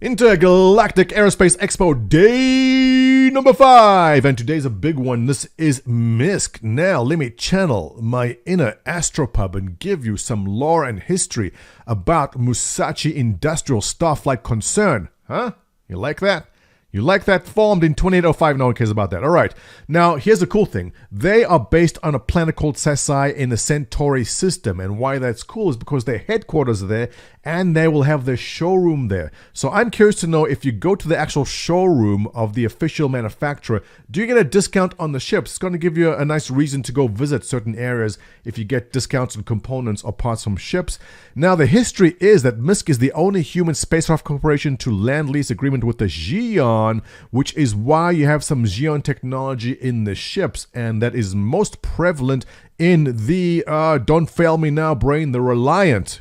Intergalactic Aerospace Expo day number 5, and today's a big one. This is MISC. Now let me channel my inner astropub and give you some lore and history about Musashi Industrial Starflight Concern. Huh? You like that? You like that? Formed in 2805. No one cares about that. All right. Now, here's the cool thing. They are based on a planet called Sasai in the Centauri system. And why that's cool is because their headquarters are there and they will have their showroom there. So I'm curious to know, if you go to the actual showroom of the official manufacturer, do you get a discount on the ships? It's going to give you a nice reason to go visit certain areas if you get discounts on components or parts from ships. Now, the history is that MISC is the only human spacecraft corporation to land lease agreement with the Xi'an, which is why you have some Xi'an technology in the ships, and that is most prevalent in the, don't fail me now, brain, the Reliant.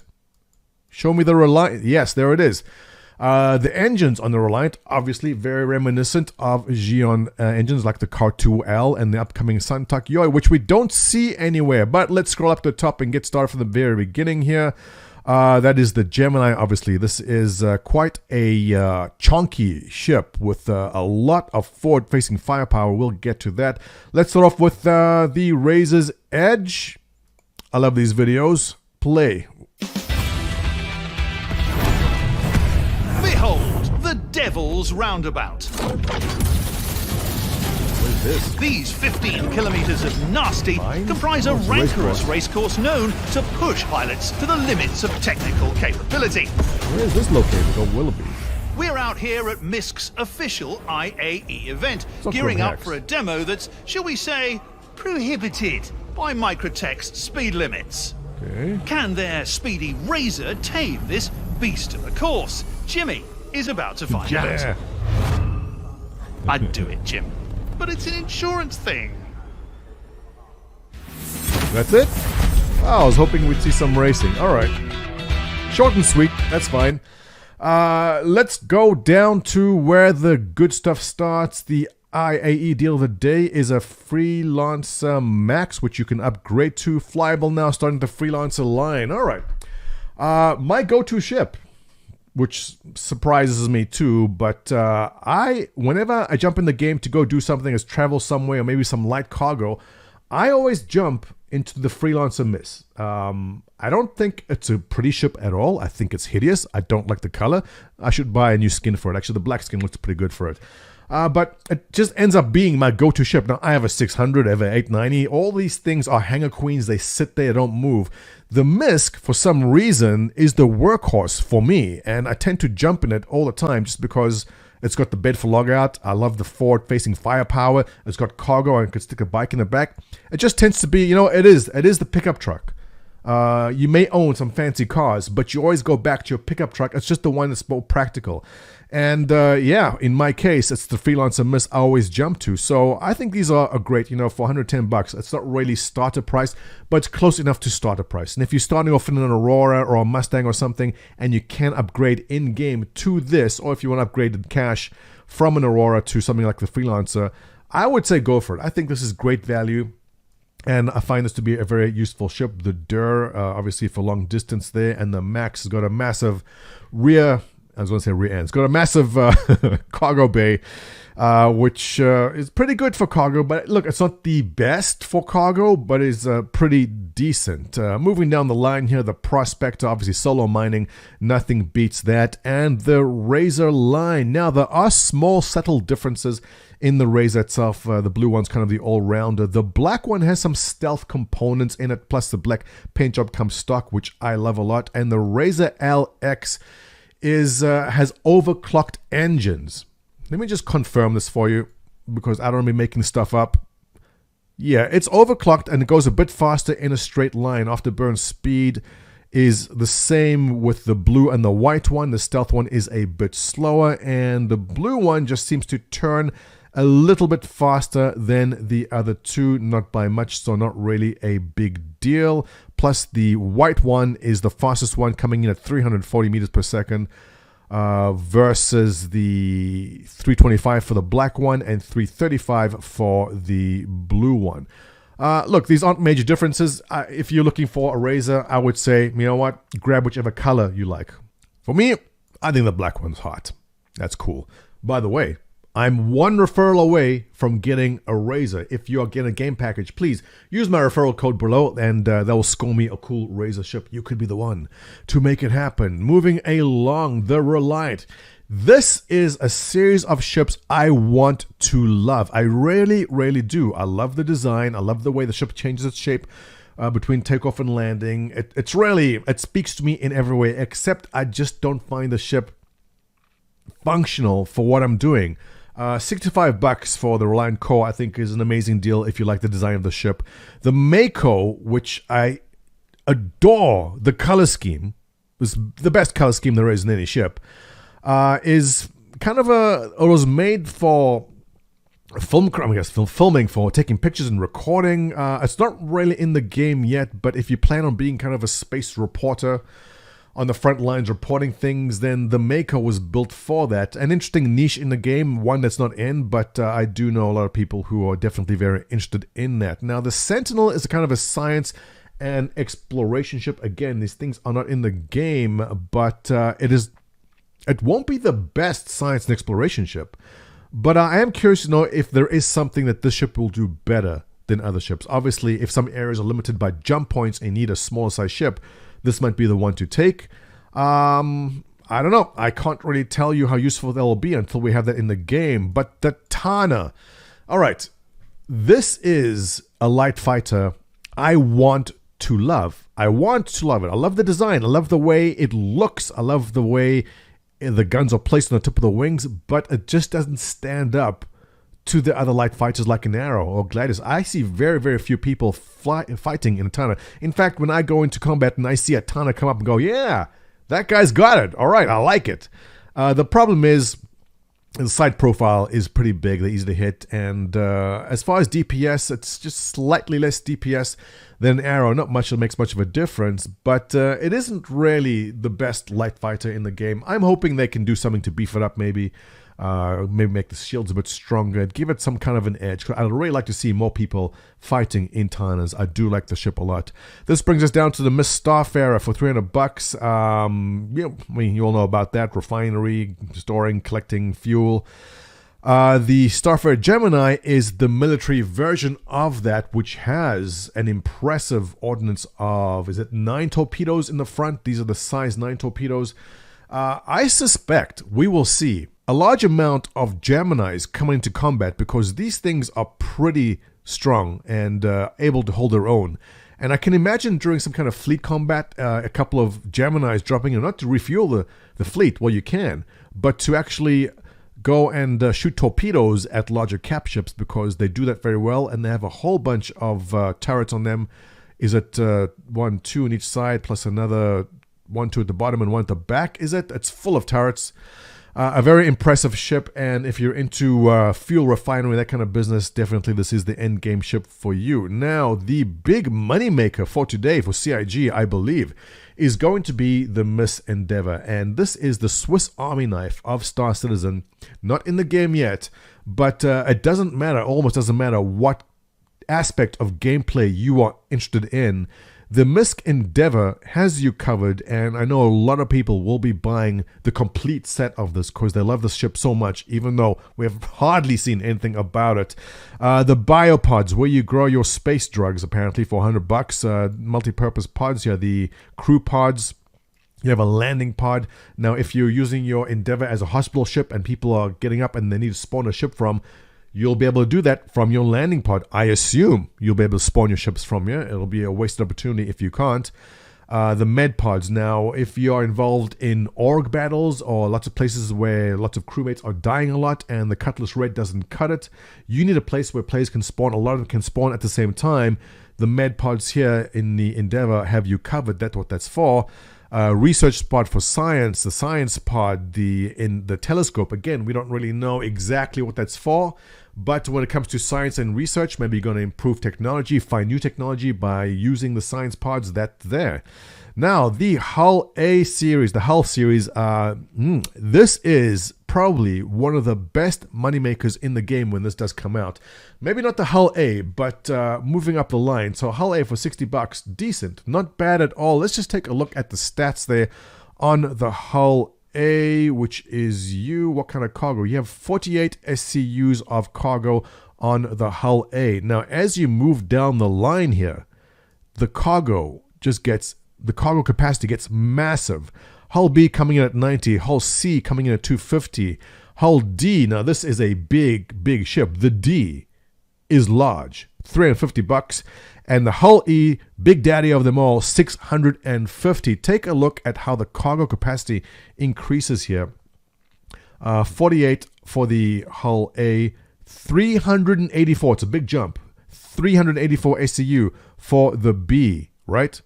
Show me the Reliant. Yes, there it is. The engines on the Reliant, obviously very reminiscent of Xi'an engines like the Car-2L and the upcoming Santak Yoi, which we don't see anywhere. But let's scroll up to the top and get started from the very beginning here. That is the Gemini, obviously. This is quite a chunky ship with a lot of forward-facing firepower. We'll get to that. Let's start off with the Razor's Edge. I love these videos. Play. Behold, the Devil's Roundabout. What is this? These 15 kilometers of nasty comprise a rancorous racecourse known to push pilots to the limits of technical capability. Where is this located? Oh, Willoughby. We're out here at MISC's official IAE event, gearing up for a demo that's, shall we say, prohibited by Microtech's speed limits. Okay. Can their speedy Razor tame this beast of a course? Jimmy is about to find out. I'd do it, Jim. But it's an insurance thing. That's it? Oh, I was hoping we'd see some racing. All right. Short and sweet. That's fine. Let's go down to where the good stuff starts. The IAE deal of the day is a Freelancer Max, which you can upgrade to. Flyable now, starting the Freelancer line. All right. My go-to ship, which surprises me too, but whenever I jump in the game to go do something as travel somewhere or maybe some light cargo, I always jump into the Freelancer MISC. I don't think it's a pretty ship at all. I think it's hideous. I don't like the color. I should buy a new skin for it. Actually, the black skin looks pretty good for it. But it just ends up being my go-to ship. Now, I have a 600, I have an 890. All these things are hangar queens. They sit there, don't move. The MISC, for some reason, is the workhorse for me. And I tend to jump in it all the time just because it's got the bed for logout. I love the forward-facing firepower. It's got cargo. I could stick a bike in the back. It just tends to be, you know, it is the pickup truck. You may own some fancy cars, but you always go back to your pickup truck. It's just the one that's more practical. And yeah, in my case, it's the Freelancer MISC I always jump to. So I think these are great, you know, for 110 bucks. It's not really starter price, but it's close enough to starter price. And if you're starting off in an Aurora or a Mustang or something, and you can upgrade in-game to this, or if you want to upgrade in cash from an Aurora to something like the Freelancer, I would say go for it. I think this is great value. And I find this to be a very useful ship. The Der, obviously for long distance there, and the Max has got a massive rear end. It's got a massive cargo bay, which is pretty good for cargo. But look, it's not the best for cargo, but is pretty decent. Moving down the line here, the Prospector, obviously solo mining, nothing beats that. And the Razor line. Now, there are small, subtle differences in the Razor itself. The blue one's kind of the all-rounder. The black one has some stealth components in it, plus the black paint job comes stock, which I love a lot. And the Razor LX has overclocked engines. Let me just confirm this for you, because I don't want to be making stuff up. Yeah, it's overclocked and it goes a bit faster in a straight line. Afterburn speed is the same with the blue and the white one. The stealth one is a bit slower, and the blue one just seems to turn a little bit faster than the other two, not by much, so not really a big deal. Plus the white one is the fastest one, coming in at 340 meters per second, versus the 325 for the black one and 335 for the blue one. Look, these aren't major differences. If you're looking for a Razor, I would say, you know what, grab whichever color you like. For me, I think the black one's hot. That's cool. By the way, I'm one referral away from getting a Razor. If you are getting a game package, please use my referral code below and that will score me a cool Razor ship. You could be the one to make it happen. Moving along, the Relight. This is a series of ships I want to love. I really, really do. I love the design. I love the way the ship changes its shape between takeoff and landing. It speaks to me in every way, except I just don't find the ship functional for what I'm doing. $65 for the Reliant core, I think, is an amazing deal if you like the design of the ship. The Mako, which I adore, the color scheme, is the best color scheme there is in any ship, is kind of it was made for filming, for taking pictures and recording. It's not really in the game yet, but if you plan on being kind of a space reporter on the front lines reporting things, then the Mako was built for that. An interesting niche in the game, one that's not in, but I do know a lot of people who are definitely very interested in that. Now, the Sentinel is a kind of a science and exploration ship. Again, these things are not in the game, but it won't be the best science and exploration ship. But I am curious to know if there is something that this ship will do better than other ships. Obviously, if some areas are limited by jump points and need a smaller size ship, this might be the one to take. I don't know. I can't really tell you how useful that will be until we have that in the game. But the Tana. All right. This is a light fighter I want to love. I want to love it. I love the design. I love the way it looks. I love the way the guns are placed on the tip of the wings. But it just doesn't stand up to the other light fighters like an Arrow or Gladius. I see very, very few people fighting in a Tana. In fact, when I go into combat and I see a Tana come up and go, yeah, that guy's got it. All right, I like it. The problem is the side profile is pretty big. They're easy to hit. And as far as DPS, it's just slightly less DPS than Arrow. Not much that makes much of a difference. But it isn't really the best light fighter in the game. I'm hoping they can do something to beef it up maybe. Maybe make the shields a bit stronger, give it some kind of an edge. I'd really like to see more people fighting in Tanas. I do like the ship a lot. This brings us down to the MISC Starfarer for $300. You all know about that. Refinery, storing, collecting fuel. The Starfarer Gemini is the military version of that, which has an impressive ordnance of, 9 torpedoes in the front? These are the size 9 torpedoes. I suspect we will see a large amount of Geminis coming into combat because these things are pretty strong and able to hold their own. And I can imagine during some kind of fleet combat, a couple of Geminis dropping in, not to refuel the fleet, well, you can, but to actually go and shoot torpedoes at larger cap ships because they do that very well and they have a whole bunch of turrets on them. Is it 1, 2 on each side plus another 1, 2 at the bottom and 1 at the back? It's full of turrets. A very impressive ship, and if you're into fuel refinery, that kind of business, definitely this is the end game ship for you. Now, the big money maker for today, for CIG, I believe, is going to be the MISC Endeavor, and this is the Swiss Army knife of Star Citizen. Not in the game yet, but it doesn't matter, almost doesn't matter what aspect of gameplay you are interested in. The MISC Endeavor has you covered, and I know a lot of people will be buying the complete set of this because they love this ship so much, even though we have hardly seen anything about it. The biopods, where you grow your space drugs, apparently, for $100. Multi-purpose pods, you have the crew pods. You have a landing pod. Now, if you're using your Endeavor as a hospital ship and people are getting up and they need to spawn a ship from, you'll be able to do that from your landing pod. I assume you'll be able to spawn your ships from here. It'll be a wasted opportunity if you can't. The med pods. Now, if you are involved in org battles or lots of places where lots of crewmates are dying a lot and the Cutlass Red doesn't cut it, you need a place where players can spawn. A lot of them can spawn at the same time. The med pods here in the Endeavor have you covered. That's what that's for. Research pod for science, the science pod, in the telescope. Again, we don't really know exactly what that's for, but when it comes to science and research, maybe you're going to improve technology, find new technology by using the science pods that's there. Now, the Hull A series, the Hull series, this is probably one of the best moneymakers in the game when this does come out. Maybe not the Hull A, but moving up the line. So Hull A for $60, decent, not bad at all. Let's just take a look at the stats there on the Hull A, which is you. What kind of cargo? You have 48 SCUs of cargo on the hull A. Now, as you move down the line here, the cargo capacity gets massive. Hull B coming in at 90, hull C coming in at 250, hull D, now this is a big ship. The D is large, $350, and the hull E, big daddy of them all, $650. Take a look at how the cargo capacity increases here. 48 for the hull A, 384, it's a big jump. 384 SCU for the B, right?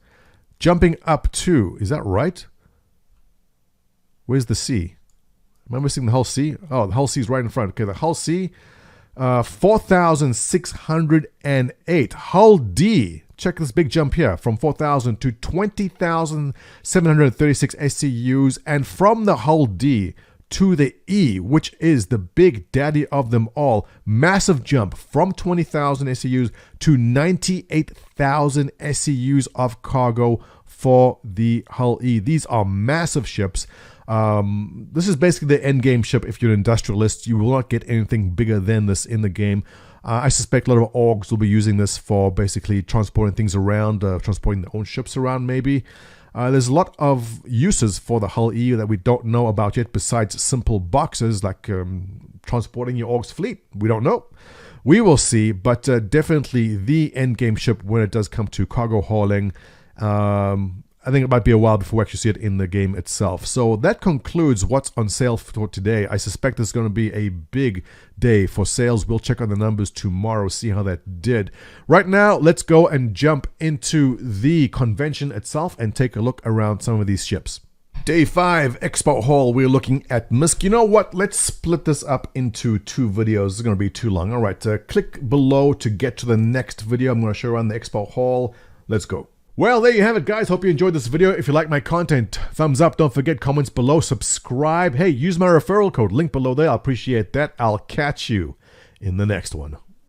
Jumping up to, is that right? Where's the C? Am I missing the hull C? Oh, the hull C is right in front. Okay, the hull C, 4,608. Hull D, check this big jump here, from 4,000 to 20,736 SCUs. And from the hull D to the E, which is the big daddy of them all, massive jump from 20,000 SCUs to 98,000 SCUs of cargo for the hull E. These are massive ships. This is basically the end game ship. If you're an industrialist, you will not get anything bigger than this in the game. I suspect a lot of orgs will be using this for basically transporting things around, transporting their own ships around maybe. There's a lot of uses for the hull E that we don't know about yet, besides simple boxes like transporting your org's fleet. We don't know. We will see, but definitely the end game ship when it does come to cargo hauling. I think it might be a while before we actually see it in the game itself. So that concludes what's on sale for today. I suspect it's going to be a big day for sales. We'll check on the numbers tomorrow, see how that did. Right now, let's go and jump into the convention itself and take a look around some of these ships. Day 5, Expo Hall, we're looking at MISC. You know what? Let's split this up into 2 videos. It's going to be too long. All right, click below to get to the next video. I'm going to show you around the Expo Hall. Let's go. Well, there you have it, guys. Hope you enjoyed this video. If you like my content, thumbs up. Don't forget, comments below, subscribe. Hey, use my referral code, link below there. I'll appreciate that. I'll catch you in the next one.